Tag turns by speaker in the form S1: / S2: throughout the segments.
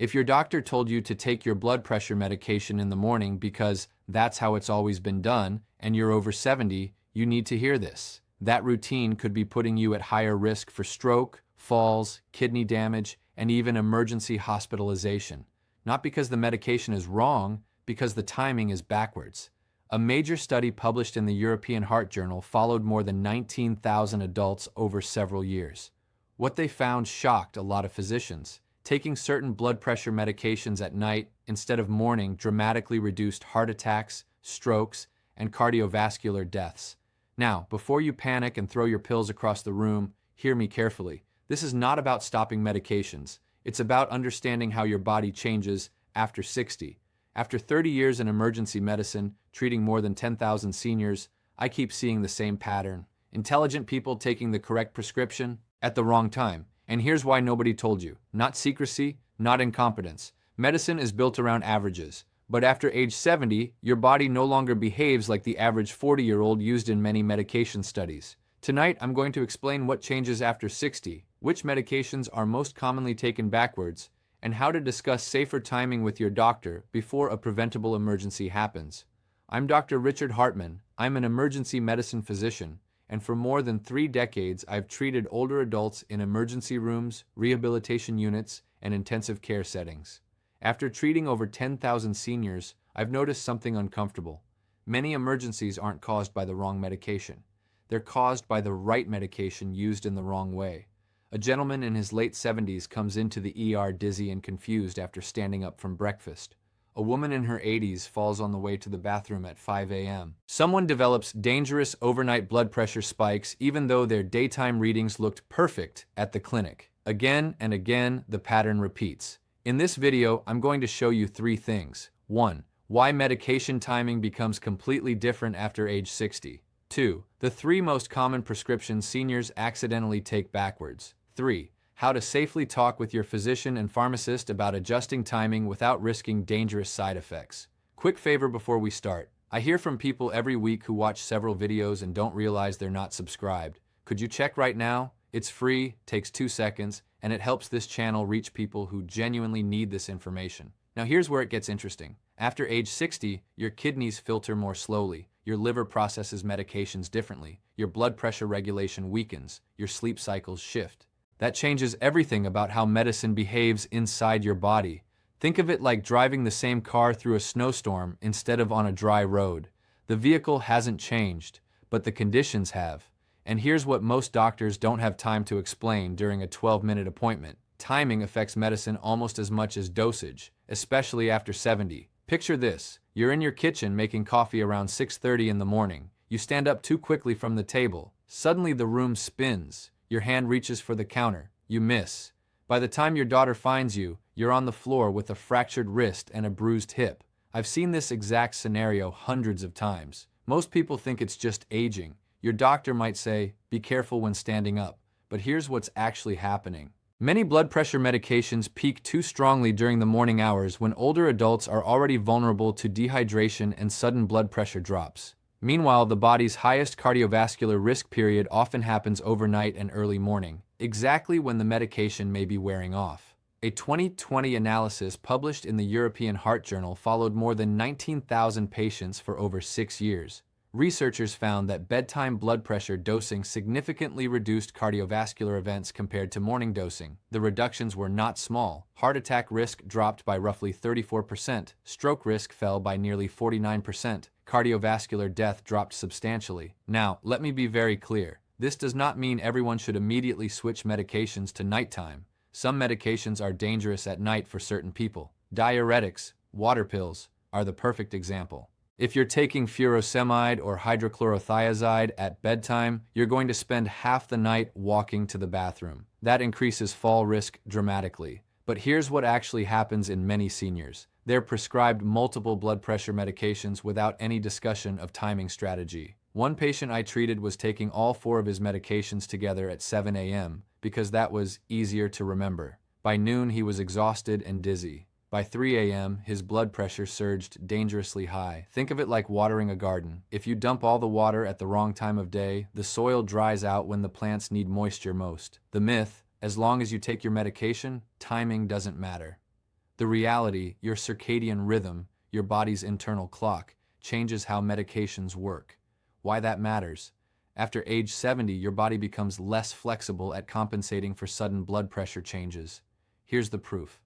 S1: If your doctor told you to take your blood pressure medication in the morning because that's how it's always been done, and you're over 70, you need to hear this. That routine could be putting you at higher risk for stroke, falls, kidney damage, and even emergency hospitalization. Not because the medication is wrong, because the timing is backwards. A major study published in the European Heart Journal followed more than 19,000 adults over several years. What they found shocked a lot of physicians. Taking certain blood pressure medications at night instead of morning dramatically reduced heart attacks, strokes, and cardiovascular deaths. Now, before you panic and throw your pills across the room, hear me carefully. This is not about stopping medications. It's about understanding how your body changes after 60. After 30 years in emergency medicine, treating more than 10,000 seniors, I keep seeing the same pattern. Intelligent people taking the correct prescription at the wrong time. And here's why nobody told you. Not secrecy, not incompetence. Medicine is built around averages. But after age 70, your body no longer behaves like the average 40-year-old used in many medication studies. Tonight, I'm going to explain what changes after 60, which medications are most commonly taken backwards, and how to discuss safer timing with your doctor before a preventable emergency happens. I'm Dr. Richard Hartman. I'm an emergency medicine physician, and for more than 3 decades, I've treated older adults in emergency rooms, rehabilitation units, and intensive care settings. After treating over 10,000 seniors, I've noticed something uncomfortable. Many emergencies aren't caused by the wrong medication. They're caused by the right medication used in the wrong way. A gentleman in his late 70s comes into the ER dizzy and confused after standing up from breakfast. A woman in her 80s falls on the way to the bathroom at 5 a.m. Someone develops dangerous overnight blood pressure spikes even though their daytime readings looked perfect at the clinic. Again and again, the pattern repeats. In this video, I'm going to show you 3 things. 1. Why medication timing becomes completely different after age 60. 2. The 3 most common prescriptions seniors accidentally take backwards. 3. How to safely talk with your physician and pharmacist about adjusting timing without risking dangerous side effects. Quick favor before we start. I hear from people every week who watch several videos and don't realize they're not subscribed. Could you check right now? It's free, takes 2 seconds, and it helps this channel reach people who genuinely need this information. Now here's where it gets interesting. After age 60, your kidneys filter more slowly. Your liver processes medications differently. Your blood pressure regulation weakens. Your sleep cycles shift. That changes everything about how medicine behaves inside your body. Think of it like driving the same car through a snowstorm instead of on a dry road. The vehicle hasn't changed, but the conditions have. And here's what most doctors don't have time to explain during a 12-minute appointment. Timing affects medicine almost as much as dosage, especially after 70. Picture this. You're in your kitchen making coffee around 6:30 in the morning. You stand up too quickly from the table. Suddenly the room spins. Your hand reaches for the counter. You miss. By the time your daughter finds you, you're on the floor with a fractured wrist and a bruised hip. I've seen this exact scenario hundreds of times. Most people think it's just aging. Your doctor might say, be careful when standing up. But here's what's actually happening. Many blood pressure medications peak too strongly during the morning hours when older adults are already vulnerable to dehydration and sudden blood pressure drops. Meanwhile, the body's highest cardiovascular risk period often happens overnight and early morning, exactly when the medication may be wearing off. A 2020 analysis published in the European Heart Journal followed more than 19,000 patients for over 6 years. Researchers found that bedtime blood pressure dosing significantly reduced cardiovascular events compared to morning dosing. The reductions were not small. Heart attack risk dropped by roughly 34%, stroke risk fell by nearly 49%, cardiovascular death dropped substantially. Now, let me be very clear. This does not mean everyone should immediately switch medications to nighttime. Some medications are dangerous at night for certain people. Diuretics, water pills, are the perfect example. If you're taking furosemide or hydrochlorothiazide at bedtime, you're going to spend half the night walking to the bathroom. That increases fall risk dramatically. But here's what actually happens in many seniors. They're prescribed multiple blood pressure medications without any discussion of timing strategy. One patient I treated was taking all 4 of his medications together at 7 a.m. because that was easier to remember. By noon, he was exhausted and dizzy. By 3 a.m., his blood pressure surged dangerously high. Think of it like watering a garden. If you dump all the water at the wrong time of day, the soil dries out when the plants need moisture most. The myth, as long as you take your medication, timing doesn't matter. The reality, your circadian rhythm, your body's internal clock, changes how medications work. Why that matters? After age 70, your body becomes less flexible at compensating for sudden blood pressure changes. Here's the proof.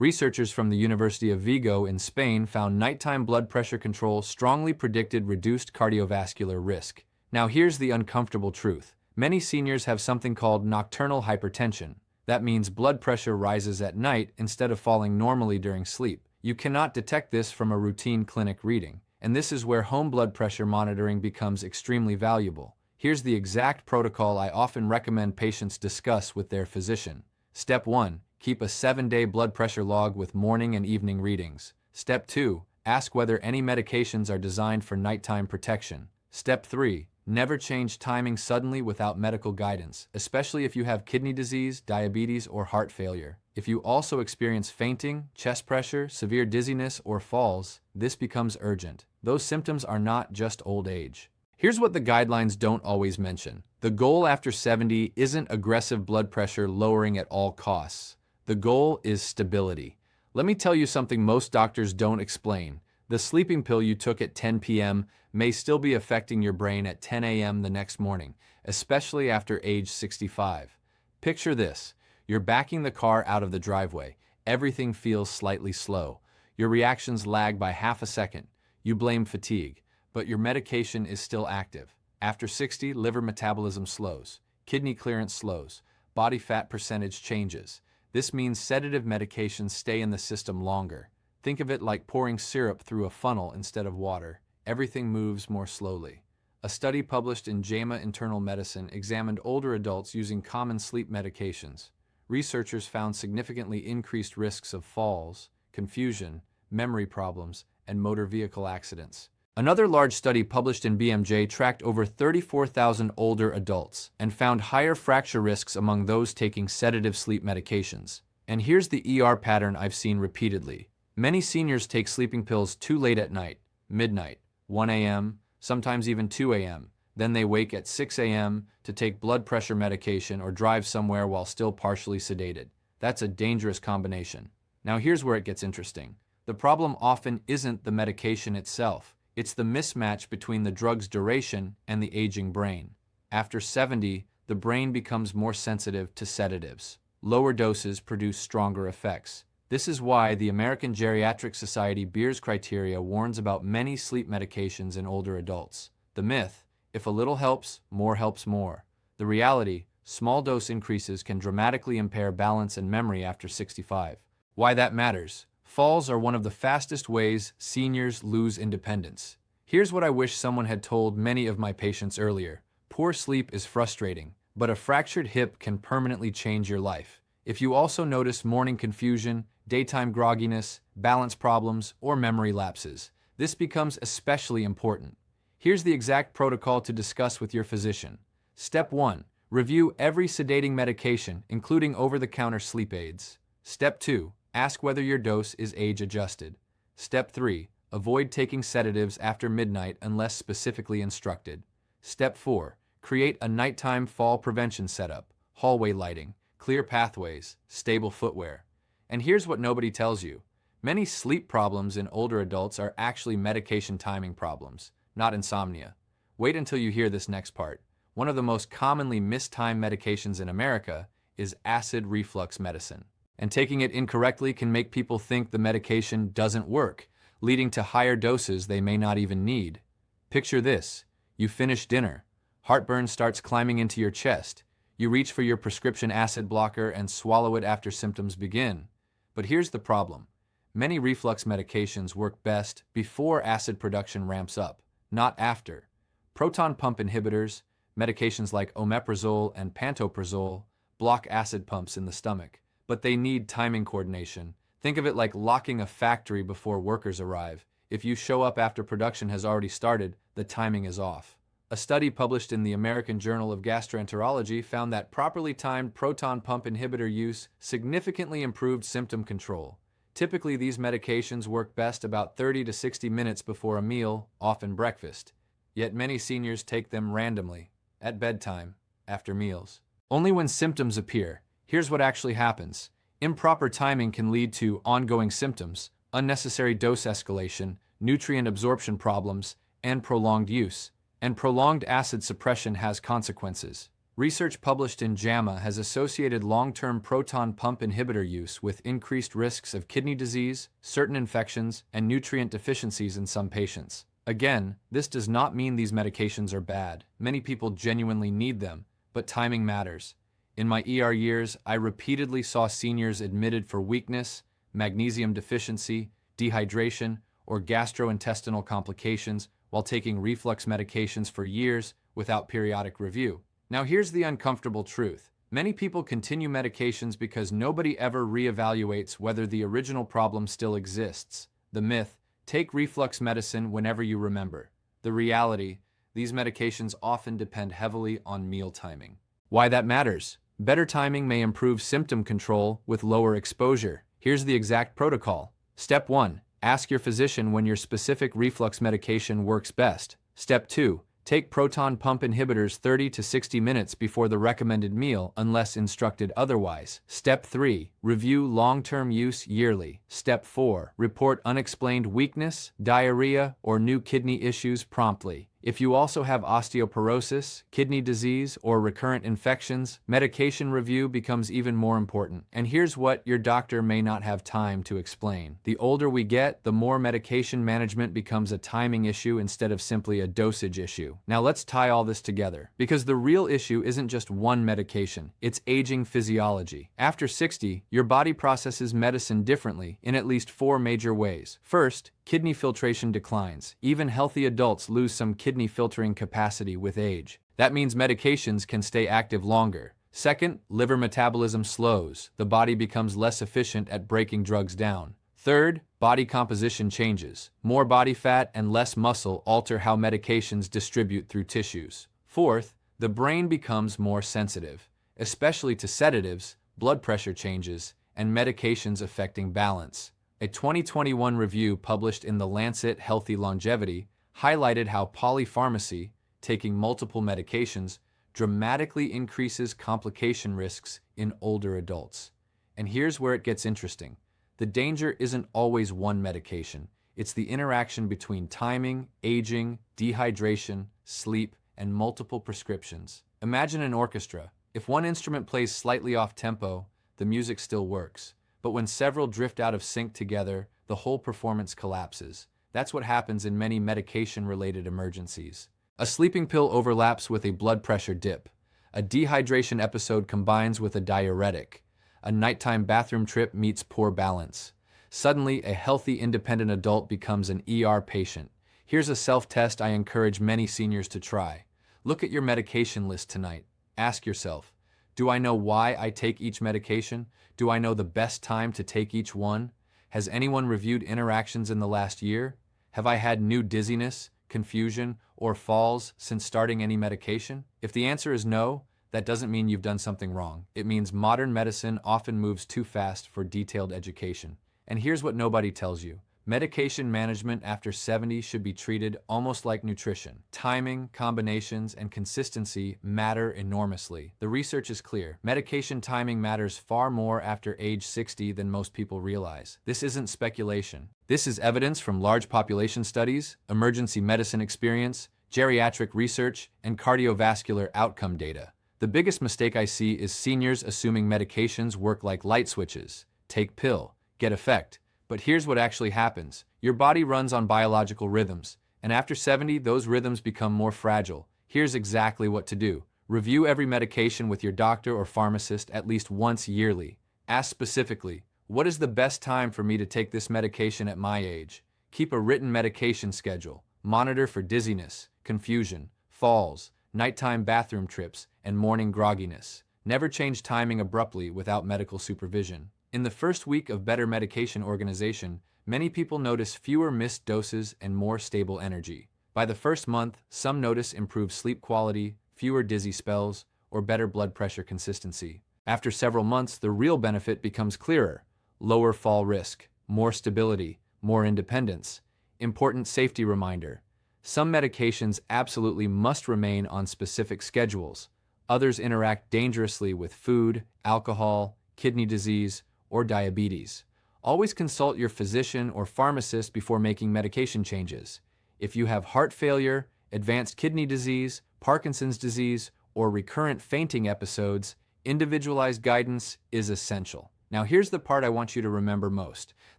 S1: Researchers from the University of Vigo in Spain found nighttime blood pressure control strongly predicted reduced cardiovascular risk. Now here's the uncomfortable truth. Many seniors have something called nocturnal hypertension. That means blood pressure rises at night instead of falling normally during sleep. You cannot detect this from a routine clinic reading, and this is where home blood pressure monitoring becomes extremely valuable. Here's the exact protocol I often recommend patients discuss with their physician. Step 1. Keep a 7-day blood pressure log with morning and evening readings. Step 2. Ask whether any medications are designed for nighttime protection. Step 3. Never change timing suddenly without medical guidance, especially if you have kidney disease, diabetes, or heart failure. If you also experience fainting, chest pressure, severe dizziness, or falls, this becomes urgent. Those symptoms are not just old age. Here's what the guidelines don't always mention. The goal after 70 isn't aggressive blood pressure lowering at all costs. The goal is stability. Let me tell you something most doctors don't explain. The sleeping pill you took at 10 p.m. may still be affecting your brain at 10 a.m. the next morning, especially after age 65. Picture this. You're backing the car out of the driveway. Everything feels slightly slow. Your reactions lag by half a second. You blame fatigue, but your medication is still active. After 60, liver metabolism slows, kidney clearance slows, body fat percentage changes. This means sedative medications stay in the system longer. Think of it like pouring syrup through a funnel instead of water. Everything moves more slowly. A study published in JAMA Internal Medicine examined older adults using common sleep medications. Researchers found significantly increased risks of falls, confusion, memory problems, and motor vehicle accidents. Another large study published in BMJ tracked over 34,000 older adults and found higher fracture risks among those taking sedative sleep medications. And here's the ER pattern I've seen repeatedly. Many seniors take sleeping pills too late at night, midnight, 1 a.m., sometimes even 2 a.m. Then they wake at 6 a.m. to take blood pressure medication or drive somewhere while still partially sedated. That's a dangerous combination. Now here's where it gets interesting. The problem often isn't the medication itself. It's the mismatch between the drug's duration and the aging brain. After 70, the brain becomes more sensitive to sedatives. Lower doses produce stronger effects. This is why the American Geriatric Society Beers criteria warns about many sleep medications in older adults. The myth, if a little helps more. The reality, small dose increases can dramatically impair balance and memory after 65. Why that matters? Falls are one of the fastest ways seniors lose independence. Here's what I wish someone had told many of my patients earlier. Poor sleep is frustrating, but a fractured hip can permanently change your life. If you also notice morning confusion, daytime grogginess, balance problems, or memory lapses, this becomes especially important. Here's the exact protocol to discuss with your physician. Step 1. Review every sedating medication, including over-the-counter sleep aids. Step 2. Ask whether your dose is age-adjusted. Step 3. Avoid taking sedatives after midnight unless specifically instructed. Step 4. Create a nighttime fall prevention setup, hallway lighting, clear pathways, stable footwear. And here's what nobody tells you. Many sleep problems in older adults are actually medication timing problems, not insomnia. Wait until you hear this next part. One of the most commonly mistimed medications in America is acid reflux medicine. And taking it incorrectly can make people think the medication doesn't work, leading to higher doses they may not even need. Picture this. You finish dinner. Heartburn starts climbing into your chest. You reach for your prescription acid blocker and swallow it after symptoms begin. But here's the problem. Many reflux medications work best before acid production ramps up, not after. Proton pump inhibitors, medications like omeprazole and pantoprazole, block acid pumps in the stomach. But they need timing coordination. Think of it like locking a factory before workers arrive. If you show up after production has already started, the timing is off. A study published in the American Journal of Gastroenterology found that properly timed proton pump inhibitor use significantly improved symptom control. Typically, these medications work best about 30 to 60 minutes before a meal, often breakfast. Yet many seniors take them randomly, at bedtime, after meals. Only when symptoms appear. Here's what actually happens. Improper timing can lead to ongoing symptoms, unnecessary dose escalation, nutrient absorption problems, and prolonged use. And prolonged acid suppression has consequences. Research published in JAMA has associated long-term proton pump inhibitor use with increased risks of kidney disease, certain infections, and nutrient deficiencies in some patients. Again, this does not mean these medications are bad. Many people genuinely need them, but timing matters. In my ER years, I repeatedly saw seniors admitted for weakness, magnesium deficiency, dehydration, or gastrointestinal complications while taking reflux medications for years without periodic review. Now here's the uncomfortable truth. Many people continue medications because nobody ever reevaluates whether the original problem still exists. The myth, take reflux medicine whenever you remember. The reality, these medications often depend heavily on meal timing. Why that matters? Better timing may improve symptom control with lower exposure. Here's the exact protocol. Step 1. Ask your physician when your specific reflux medication works best. Step 2. Take proton pump inhibitors 30 to 60 minutes before the recommended meal unless instructed otherwise. Step 3. Review long-term use yearly. Step 4. Report unexplained weakness, diarrhea, or new kidney issues promptly. If you also have osteoporosis, kidney disease, or recurrent infections, medication review becomes even more important. And here's what your doctor may not have time to explain. The older we get, the more medication management becomes a timing issue instead of simply a dosage issue. Now let's tie all this together, because the real issue isn't just one medication, it's aging physiology. After 60, your body processes medicine differently in at least 4 major ways. First, kidney filtration declines. Even healthy adults lose some kidney filtering capacity with age. That means medications can stay active longer. Second, liver metabolism slows. The body becomes less efficient at breaking drugs down. Third, body composition changes. More body fat and less muscle alter how medications distribute through tissues. Fourth, the brain becomes more sensitive, especially to sedatives, blood pressure changes, and medications affecting balance. A 2021 review published in The Lancet Healthy Longevity highlighted how polypharmacy, taking multiple medications, dramatically increases complication risks in older adults. And here's where it gets interesting. The danger isn't always one medication. It's the interaction between timing, aging, dehydration, sleep, and multiple prescriptions. Imagine an orchestra. If one instrument plays slightly off tempo, the music still works. But when several drift out of sync together, the whole performance collapses. That's what happens in many medication-related emergencies. A sleeping pill overlaps with a blood pressure dip. A dehydration episode combines with a diuretic. A nighttime bathroom trip meets poor balance. Suddenly, a healthy, independent adult becomes an ER patient. Here's a self-test I encourage many seniors to try. Look at your medication list tonight. Ask yourself, do I know why I take each medication? Do I know the best time to take each one? Has anyone reviewed interactions in the last year? Have I had new dizziness, confusion, or falls since starting any medication? If the answer is no, that doesn't mean you've done something wrong. It means modern medicine often moves too fast for detailed education. And here's what nobody tells you. Medication management after 70 should be treated almost like nutrition. Timing, combinations, and consistency matter enormously. The research is clear. Medication timing matters far more after age 60 than most people realize. This isn't speculation. This is evidence from large population studies, emergency medicine experience, geriatric research, and cardiovascular outcome data. The biggest mistake I see is seniors assuming medications work like light switches. Take pill, get effect. But here's what actually happens. Your body runs on biological rhythms, and after 70, those rhythms become more fragile. Here's exactly what to do. Review every medication with your doctor or pharmacist at least once yearly. Ask specifically, what is the best time for me to take this medication at my age? Keep a written medication schedule. Monitor for dizziness, confusion, falls, nighttime bathroom trips, and morning grogginess. Never change timing abruptly without medical supervision. In the first week of better medication organization, many people notice fewer missed doses and more stable energy. By the first month, some notice improved sleep quality, fewer dizzy spells, or better blood pressure consistency. After several months, the real benefit becomes clearer. Lower fall risk, more stability, more independence. Important safety reminder. Some medications absolutely must remain on specific schedules. Others interact dangerously with food, alcohol, kidney disease, or diabetes. Always consult your physician or pharmacist before making medication changes. If you have heart failure, advanced kidney disease, Parkinson's disease, or recurrent fainting episodes, individualized guidance is essential. Now here's the part I want you to remember most.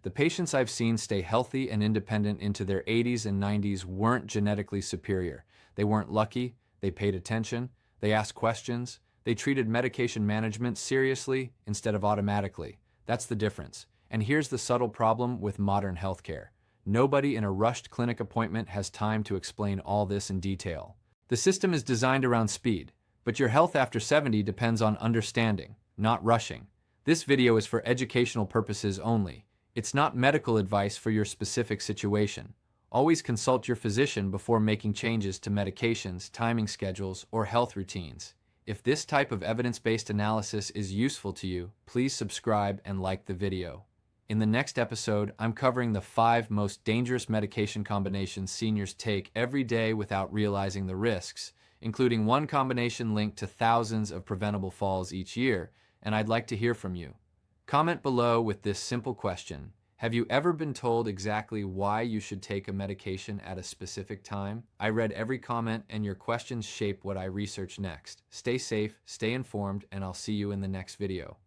S1: The patients I've seen stay healthy and independent into their 80s and 90s weren't genetically superior. They weren't lucky, they paid attention, they asked questions, they treated medication management seriously instead of automatically. That's the difference. And here's the subtle problem with modern healthcare. Nobody in a rushed clinic appointment has time to explain all this in detail. The system is designed around speed, but your health after 70 depends on understanding, not rushing. This video is for educational purposes only. It's not medical advice for your specific situation. Always consult your physician before making changes to medications, timing schedules, or health routines. If this type of evidence-based analysis is useful to you, please subscribe and like the video. In the next episode, I'm covering the 5 most dangerous medication combinations seniors take every day without realizing the risks, including one combination linked to thousands of preventable falls each year, and I'd like to hear from you. Comment below with this simple question. Have you ever been told exactly why you should take a medication at a specific time? I read every comment, and your questions shape what I research next. Stay safe, stay informed, and I'll see you in the next video.